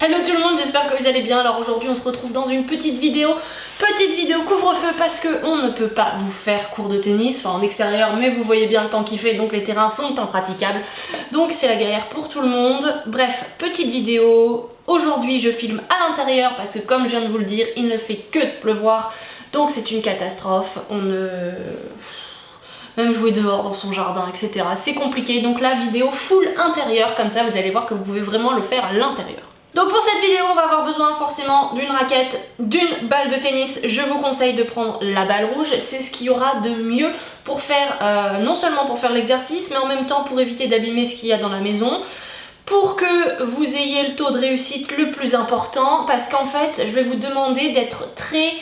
Hello tout le monde, j'espère que vous allez bien. Alors aujourd'hui on se retrouve dans une petite vidéo couvre-feu parce qu'on ne peut pas vous faire cours de tennis, enfin en extérieur, mais vous voyez bien le temps qu'il fait, donc les terrains sont impraticables. Donc c'est la galère pour tout le monde. Bref, petite vidéo. Aujourd'hui je filme à l'intérieur parce que comme je viens de vous le dire, il ne fait que de pleuvoir. Donc c'est une catastrophe. Même jouer dehors dans son jardin, etc. C'est compliqué. Donc la vidéo full intérieur, comme ça vous allez voir que vous pouvez vraiment le faire à l'intérieur. Donc pour cette vidéo on va avoir besoin forcément d'une raquette, d'une balle de tennis. Je vous conseille de prendre la balle rouge, c'est ce qu'il y aura de mieux pour faire, non seulement pour faire l'exercice, mais en même temps pour éviter d'abîmer ce qu'il y a dans la maison. Pour que vous ayez le taux de réussite le plus important, parce qu'en fait je vais vous demander d'être très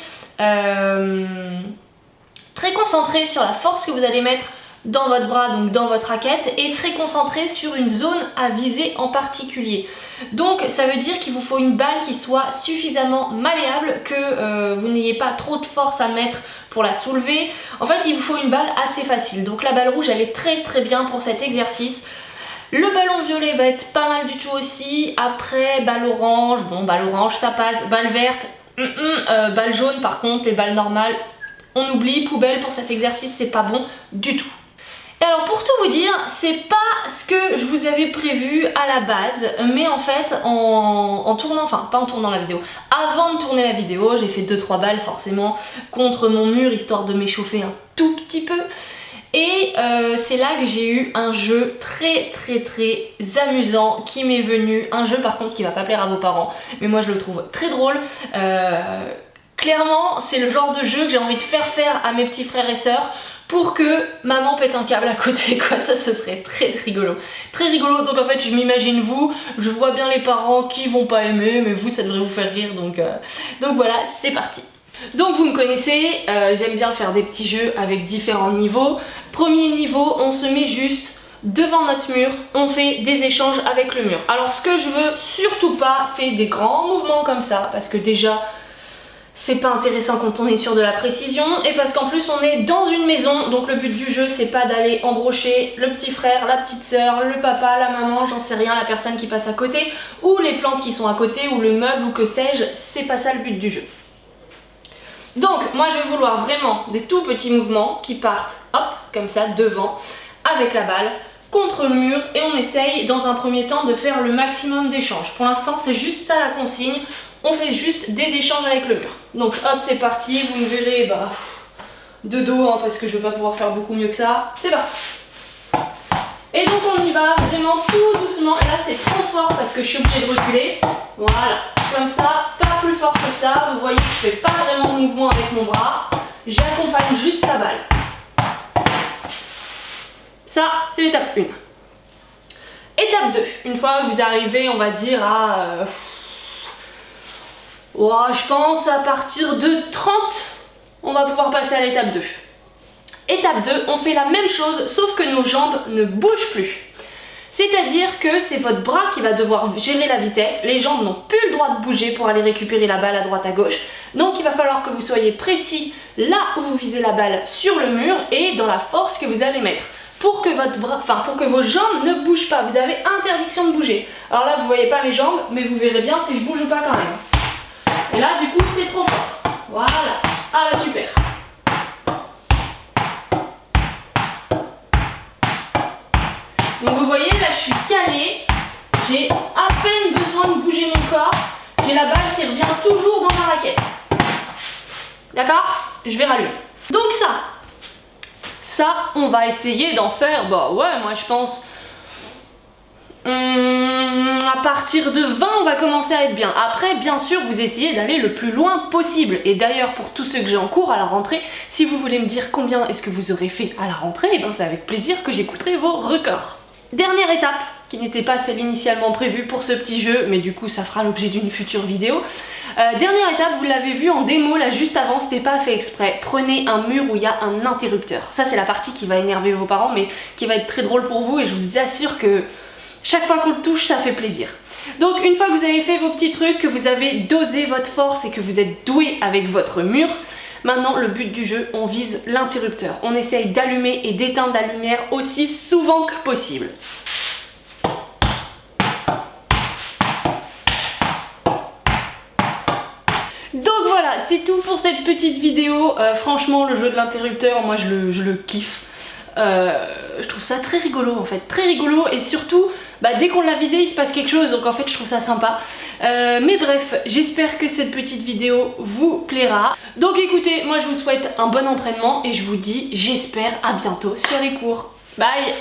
concentré sur la force que vous allez mettre dans votre bras, donc dans votre raquette, et très concentré sur une zone à viser en particulier. Donc ça veut dire qu'il vous faut une balle qui soit suffisamment malléable, que vous n'ayez pas trop de force à mettre pour la soulever. En fait il vous faut une balle assez facile, donc la balle rouge elle est très bien pour cet exercice. Le ballon violet va être pas mal du tout aussi. Après balle orange, bon balle orange ça passe, balle verte, balle jaune par contre, les balles normales on oublie, poubelle pour cet exercice, c'est pas bon du tout. Et alors pour tout vous dire, c'est pas ce que je vous avais prévu à la base, mais en fait en tournant, enfin pas en tournant la vidéo, avant de tourner la vidéo, j'ai fait 2-3 balles forcément contre mon mur histoire de m'échauffer un tout petit peu. Et c'est là que j'ai eu un jeu très amusant qui m'est venu, un jeu par contre qui va pas plaire à vos parents, mais moi je le trouve très drôle. Clairement c'est le genre de jeu que j'ai envie de faire à mes petits frères et sœurs pour que maman pète un câble à côté quoi, ça ce serait très rigolo. Très rigolo, donc en fait je m'imagine vous, je vois bien les parents qui vont pas aimer, mais vous ça devrait vous faire rire, donc voilà, c'est parti. Donc vous me connaissez, j'aime bien faire des petits jeux avec différents niveaux. Premier niveau, on se met juste devant notre mur, on fait des échanges avec le mur. Alors ce que je veux surtout pas, c'est des grands mouvements comme ça, parce que déjà c'est pas intéressant quand on est sur de la précision, et parce qu'en plus on est dans une maison, donc le but du jeu c'est pas d'aller embrocher le petit frère, la petite soeur, le papa, la maman, j'en sais rien, la personne qui passe à côté, ou les plantes qui sont à côté, ou le meuble, ou que sais-je, c'est pas ça le but du jeu. Donc moi je vais vouloir vraiment des tout petits mouvements qui partent, hop, comme ça, devant, avec la balle, contre le mur, et on essaye dans un premier temps de faire le maximum d'échanges. Pour l'instant c'est juste ça la consigne, on fait juste des échanges avec le mur. Donc hop, c'est parti, vous me verrez de dos hein, parce que je vais pas pouvoir faire beaucoup mieux que ça. C'est parti. Et donc on y va vraiment tout doucement, et là c'est trop fort parce que je suis obligée de reculer. Voilà, comme ça, pas plus fort que ça. Vous voyez que je fais pas vraiment de mouvement avec mon bras, j'accompagne juste la balle. Ça, c'est l'étape 1. Étape 2, une fois que vous arrivez, on va dire à... je pense à partir de 30, on va pouvoir passer à l'étape 2. Étape 2, on fait la même chose, sauf que nos jambes ne bougent plus. C'est-à-dire que c'est votre bras qui va devoir gérer la vitesse, les jambes n'ont plus le droit de bouger pour aller récupérer la balle à droite à gauche. Donc il va falloir que vous soyez précis là où vous visez la balle sur le mur et dans la force que vous allez mettre. Pour que vos jambes ne bougent pas, vous avez interdiction de bouger. Alors là vous voyez pas mes jambes, mais vous verrez bien si je bouge ou pas quand même. Et là du coup c'est trop fort. Voilà, ah là super. Donc vous voyez là je suis calée, j'ai à peine besoin de bouger mon corps, j'ai la balle qui revient toujours dans ma raquette. D'accord? Je vais rallumer. Donc ça on va essayer d'en faire, ouais moi je pense à partir de 20 on va commencer à être bien. Après bien sûr vous essayez d'aller le plus loin possible, et d'ailleurs pour tous ceux que j'ai en cours à la rentrée, si vous voulez me dire combien est-ce que vous aurez fait à la rentrée, et bien c'est avec plaisir que j'écouterai vos records. Dernière étape, qui n'était pas celle initialement prévue pour ce petit jeu, mais du coup ça fera l'objet d'une future vidéo. Dernière étape, vous l'avez vu en démo là juste avant, c'était pas fait exprès. Prenez un mur où il y a un interrupteur. Ça c'est la partie qui va énerver vos parents, mais qui va être très drôle pour vous, et je vous assure que chaque fois qu'on le touche, ça fait plaisir. Donc une fois que vous avez fait vos petits trucs, que vous avez dosé votre force et que vous êtes doué avec votre mur, maintenant le but du jeu, on vise l'interrupteur. On essaye d'allumer et d'éteindre la lumière aussi souvent que possible. c'est tout pour cette petite vidéo. Franchement, le jeu de l'interrupteur, moi je le kiffe. Je trouve ça très rigolo en fait, très rigolo, et surtout dès qu'on l'a visé il se passe quelque chose, donc en fait je trouve ça sympa. Mais bref, j'espère que cette petite vidéo vous plaira. Donc écoutez, moi je vous souhaite un bon entraînement et je vous dis j'espère à bientôt sur les cours. Bye.